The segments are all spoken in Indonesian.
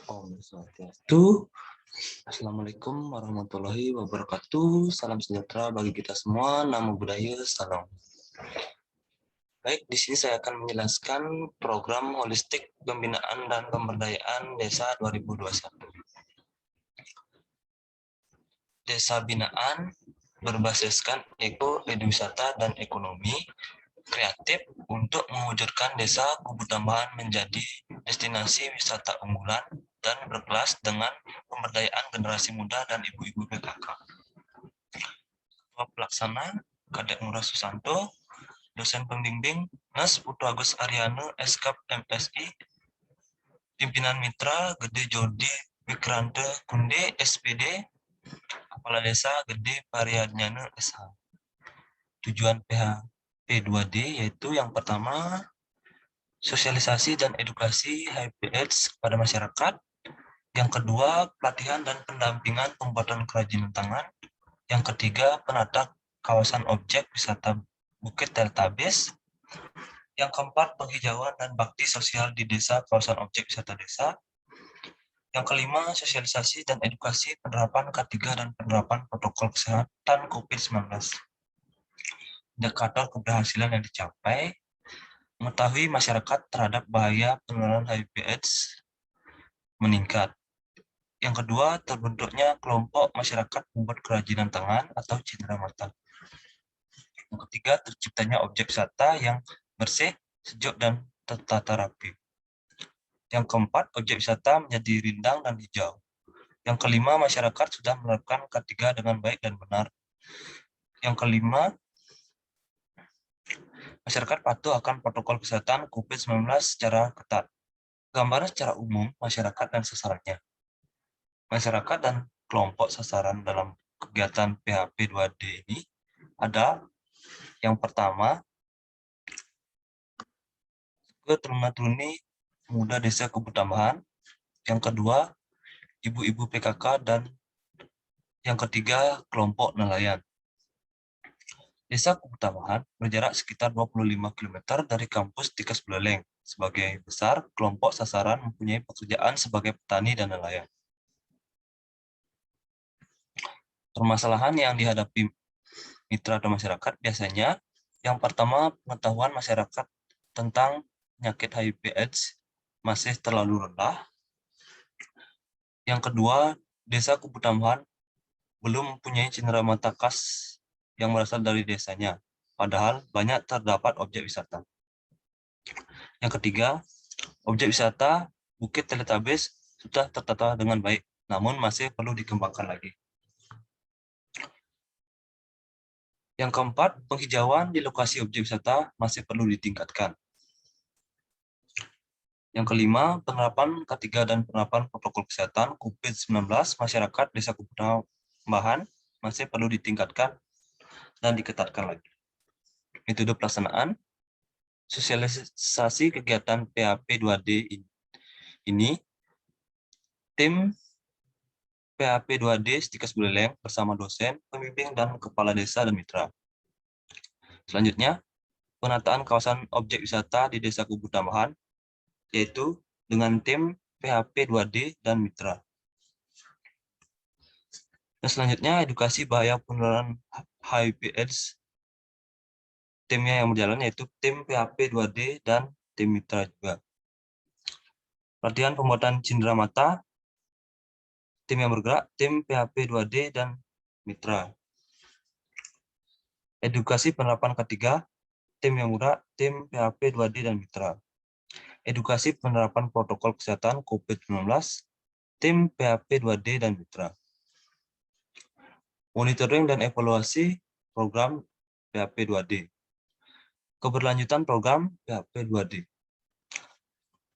Om Swastiastu. Assalamualaikum warahmatullahi wabarakatuh. Salam sejahtera bagi kita semua. Namo Buddhaya, salam. Baik, di sini saya akan menjelaskan program holistik pembinaan dan pemberdayaan desa 2021. Desa binaan berbasiskan ekowisata dan ekonomi kreatif untuk mewujudkan desa Kubu Tambahan menjadi destinasi wisata unggulan dan berkelas dengan pemberdayaan generasi muda dan ibu-ibu PKK. Ketua Pelaksana Kadek Ngurah Susanto, dosen pembimbing Nas Putu Agus Aryana, Eskap MSI, pimpinan mitra Gede Jordi Wikrante Kunde, SPD, Kepala Desa Gede Pariadnyana, SH. Tujuan PHP2D yaitu yang pertama, sosialisasi dan edukasi HIV/AIDS kepada masyarakat. Yang kedua, pelatihan dan pendampingan pembuatan kerajinan tangan. Yang ketiga, penata kawasan objek wisata Bukit Teltabes. Yang keempat, penghijauan dan bakti sosial di desa kawasan objek wisata desa. Yang kelima, sosialisasi dan edukasi penerapan K3 dan penerapan protokol kesehatan COVID-19. Indikator keberhasilan yang dicapai, mengetahui masyarakat terhadap bahaya penularan HIV/AIDS meningkat. Yang kedua, terbentuknya kelompok masyarakat pembuat kerajinan tangan atau cenderamata. Yang ketiga, terciptanya objek wisata yang bersih, sejuk, dan tertata rapi. Yang keempat, objek wisata menjadi rindang dan hijau. Yang kelima, masyarakat sudah menerapkan K3 dengan baik dan benar. Yang kelima, masyarakat patuh akan protokol kesehatan COVID-19 secara ketat. Gambaran secara umum masyarakat dan sasarannya. Masyarakat dan kelompok sasaran dalam kegiatan PHP2D ini ada yang pertama, keturunan-turuni muda desa Kubu Tambahan. Yang kedua, ibu-ibu PKK, dan yang ketiga, kelompok nelayan. Desa Kubu Tambahan berjarak sekitar 25 km dari kampus Tikas Buleleng. Sebagai besar, kelompok sasaran mempunyai pekerjaan sebagai petani dan nelayan. Permasalahan yang dihadapi mitra atau masyarakat biasanya, yang pertama, pengetahuan masyarakat tentang penyakit HIV/AIDS masih terlalu rendah. Yang kedua, desa Kubu Tambahan belum mempunyai cenderamata khas yang berasal dari desanya, padahal banyak terdapat objek wisata. Yang ketiga, objek wisata Bukit Teletabis sudah tertata dengan baik, namun masih perlu dikembangkan lagi. Yang keempat, penghijauan di lokasi objek wisata masih perlu ditingkatkan. Yang kelima, penerapan K3 dan penerapan protokol kesehatan COVID-19 masyarakat desa Kubu Tambahan masih perlu ditingkatkan dan diketatkan lagi. Metode pelaksanaan, sosialisasi kegiatan PHP2D ini, tim PHP2D Tikas Buleleng bersama dosen, pembimbing, dan kepala desa dan mitra. Selanjutnya, penataan kawasan objek wisata di desa Kubu Tambahan, yaitu dengan tim PHP2D dan mitra. Dan selanjutnya, edukasi bahaya penularan HIV/AIDS. Timnya yang berjalan yaitu tim PHP2D dan tim mitra juga. Pelatihan pembuatan cenderamata, tim yang bergerak, tim PHP2D dan mitra. Edukasi penerapan K3, tim yang bergerak, tim PHP2D dan mitra. Edukasi penerapan protokol kesehatan COVID-19, tim PHP2D dan mitra. Monitoring dan evaluasi program PHP2D. Keberlanjutan program PHP2D.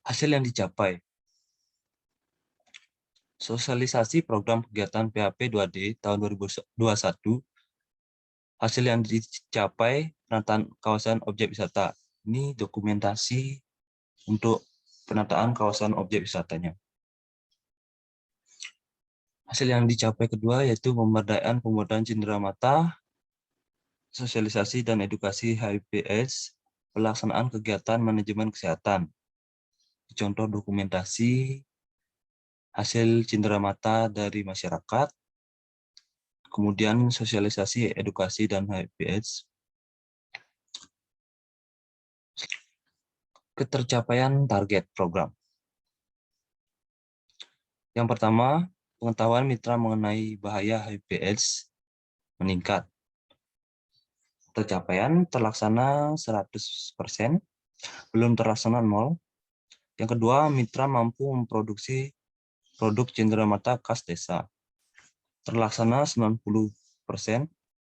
Hasil yang dicapai. Sosialisasi program kegiatan PHP2D tahun 2021. Hasil yang dicapai, penataan kawasan objek wisata. Ini dokumentasi untuk penataan kawasan objek wisatanya. Hasil yang dicapai kedua yaitu pemberdayaan pembuatan cenderamata, sosialisasi dan edukasi HIV/AIDS, pelaksanaan kegiatan manajemen kesehatan. Contoh dokumentasi hasil cindera mata dari masyarakat, kemudian sosialisasi, edukasi, dan HIV/AIDS. Ketercapaian target program. Yang pertama, pengetahuan mitra mengenai bahaya HIV/AIDS meningkat. Tercapaian terlaksana 100%, belum terlaksana 0. Yang kedua, mitra mampu memproduksi produk cindera mata khas desa. Terlaksana 90%,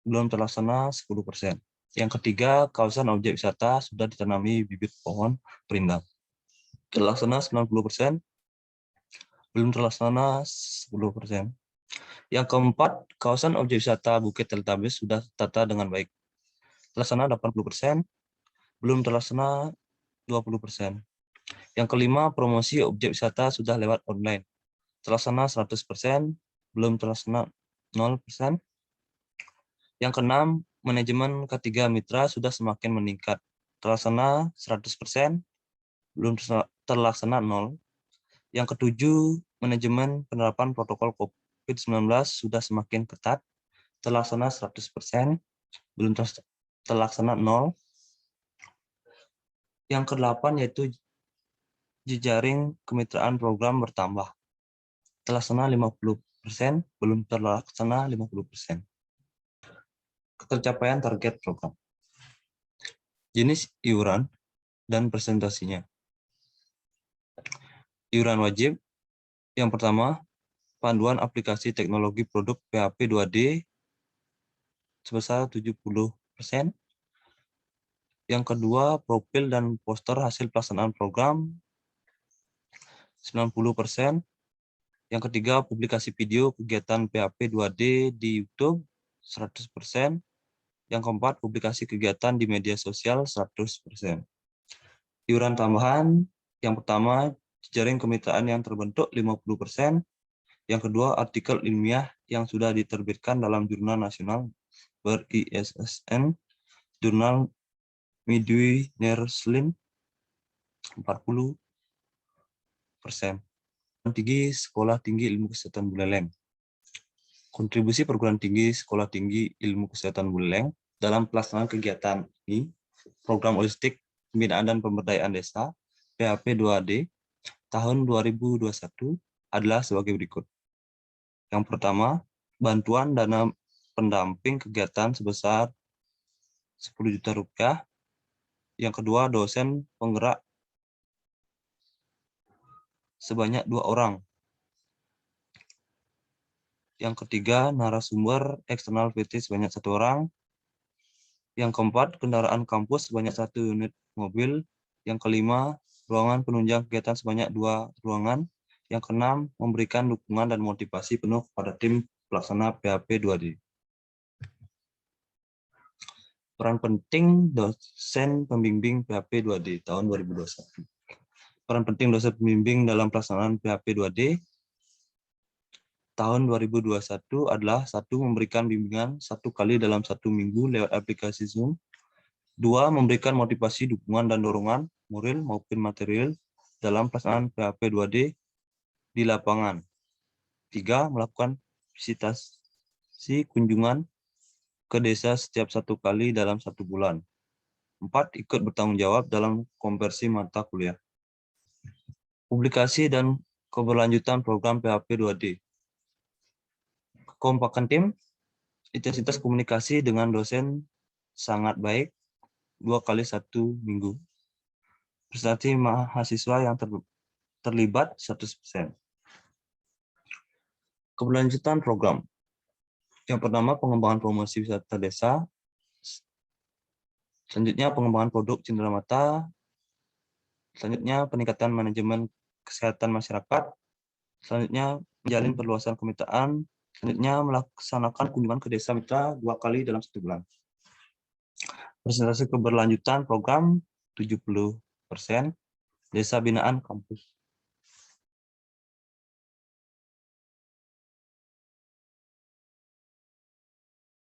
belum terlaksana 10%. Yang ketiga, kawasan objek wisata sudah ditanami bibit pohon rindang. Terlaksana 90%, belum terlaksana 10%. Yang keempat, kawasan objek wisata Bukit Teletabis sudah tertata dengan baik. Terlaksana 80%, belum terlaksana 20%. Yang kelima, promosi objek wisata sudah lewat online. Terlaksana 100%, belum terlaksana 0%. Yang keenam, manajemen ketiga mitra sudah semakin meningkat. Terlaksana 100%, belum terlaksana 0. Yang ketujuh, manajemen penerapan protokol COVID-19 sudah semakin ketat. Terlaksana 100%, belum terlaksana 0. Yang kedelapan yaitu jejaring kemitraan program bertambah. Terlaksana 50%, belum terlaksana 50%. Ketercapaian target program. Jenis iuran dan presentasinya. Iuran wajib. Yang pertama, panduan aplikasi teknologi produk PHP 2D sebesar 70%. Yang kedua, profil dan poster hasil pelaksanaan program 90%. Yang ketiga, publikasi video kegiatan PHP 2D di YouTube 100%. Yang keempat, publikasi kegiatan di media sosial 100%. Iuran tambahan, yang pertama, jejaring kemitraan yang terbentuk 50%. Yang kedua, artikel ilmiah yang sudah diterbitkan dalam jurnal nasional ber-ISSN, jurnal Midwi Nerslim 40%. Tinggi Sekolah Tinggi Ilmu Kesehatan Buleleng. Kontribusi perguruan tinggi Sekolah Tinggi Ilmu Kesehatan Buleleng dalam pelaksanaan kegiatan ini, program holistik pembinaan dan pemberdayaan desa PHP 2D tahun 2021 adalah sebagai berikut. Yang pertama, bantuan dana pendamping kegiatan sebesar 10 juta rupiah. Yang kedua, dosen penggerak sebanyak 2 orang. Yang ketiga, narasumber eksternal PT sebanyak 1 orang. Yang keempat, kendaraan kampus sebanyak 1 unit mobil. Yang kelima, ruangan penunjang kegiatan sebanyak 2 ruangan. Yang keenam, memberikan dukungan dan motivasi penuh kepada tim pelaksana PHP 2D. Peran penting dosen pembimbing PHP 2D tahun 2021. Peran penting dosen pembimbing dalam pelaksanaan PHP 2D tahun 2021 adalah 1. Memberikan bimbingan 1 kali dalam 1 minggu lewat aplikasi Zoom. 2. Memberikan motivasi, dukungan, dan dorongan moral maupun material dalam pelaksanaan PHP 2D di lapangan. 3. Melakukan visitasi kunjungan ke desa setiap 1 kali dalam 1 bulan. 4. Ikut bertanggung jawab dalam konversi mata kuliah. Publikasi dan keberlanjutan program PHP 2D. Kekompakan tim, intensitas komunikasi dengan dosen sangat baik 2 kali 1 minggu. Prestasi mahasiswa yang terlibat 100%. Keberlanjutan program. Yang pertama, pengembangan promosi wisata desa. Selanjutnya, pengembangan produk cindera mata. Selanjutnya, peningkatan manajemen kesehatan masyarakat. Selanjutnya, menjalin perluasan kemitraan. Selanjutnya, melaksanakan kunjungan ke desa mitra 2 kali dalam 1 bulan. Presentasi keberlanjutan program 70%. Desa binaan kampus.